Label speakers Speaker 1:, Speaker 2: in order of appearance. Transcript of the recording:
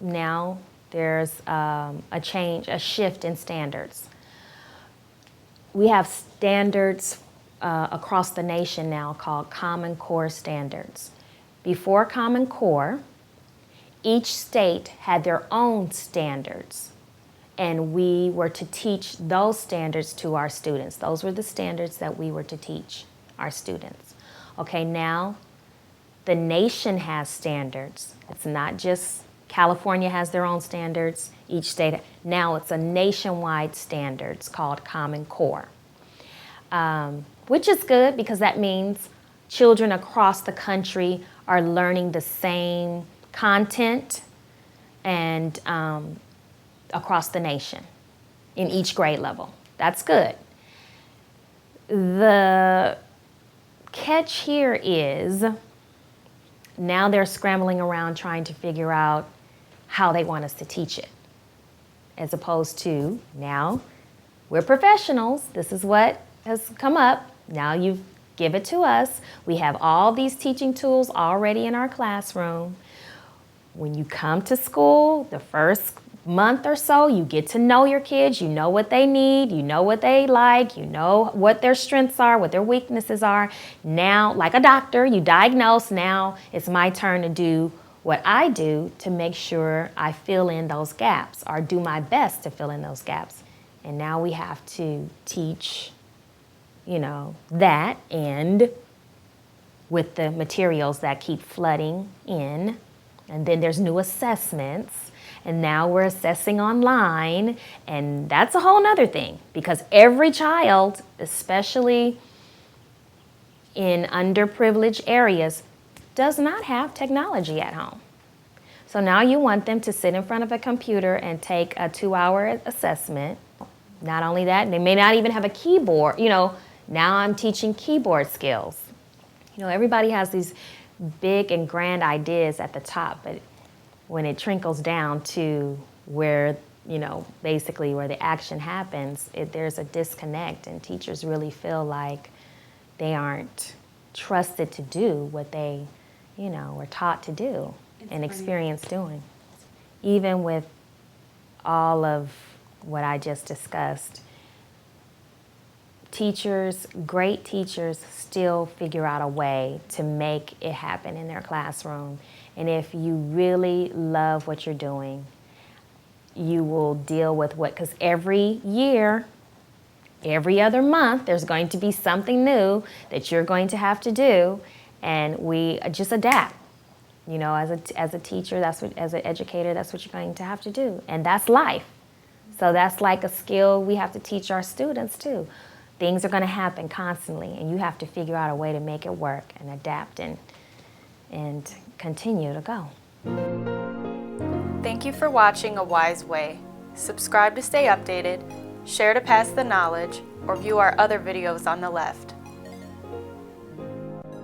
Speaker 1: now there's a shift in standards. We have standards across the nation now called Common Core standards. Before Common Core, each state had their own standards, and we were to teach those standards to our students. Those were the standards that we were to teach our students. Okay, now the nation has standards. It's not just California has their own standards, each state. Now it's a nationwide standards called Common Core, which is good because that means children across the country are learning the same content and across the nation in each grade level. That's good. The catch here is now they're scrambling around trying to figure out how they want us to teach it, as opposed to now we're professionals. This is what has come up. Now you give it to us. We have all these teaching tools already in our classroom. When you come to school, the first month or so, you get to know your kids. You know what they need. You know what they like. You know what their strengths are, what their weaknesses are. Now, like a doctor, you diagnose. Now it's my turn to do what I do to make sure I fill in those gaps or do my best to fill in those gaps. And now we have to teach, that, and with the materials that keep flooding in. And then there's new assessments. And now we're assessing online. And that's a whole nother thing because every child, especially in underprivileged areas, does not have technology at home. So now you want them to sit in front of a computer and take a 2-hour assessment. Not only that, they may not even have a keyboard. Now I'm teaching keyboard skills. Everybody has these big and grand ideas at the top, but when it trickles down to where, basically where the action happens, there's a disconnect, and teachers really feel like they aren't trusted to do what they, were taught to do and experienced doing. Even with all of what I just discussed, great teachers still figure out a way to make it happen in their classroom. And if you really love what you're doing, you will deal with because every year, every other month, there's going to be something new that you're going to have to do, and we just adapt. As a teacher, as an educator, that's what you're going to have to do, and that's life. So that's like a skill we have to teach our students too. Things are going to happen constantly, and you have to figure out a way to make it work and adapt and continue to go.
Speaker 2: Thank you for watching A Wise Way. Subscribe to stay updated, share to pass the knowledge, or view our other videos on the left.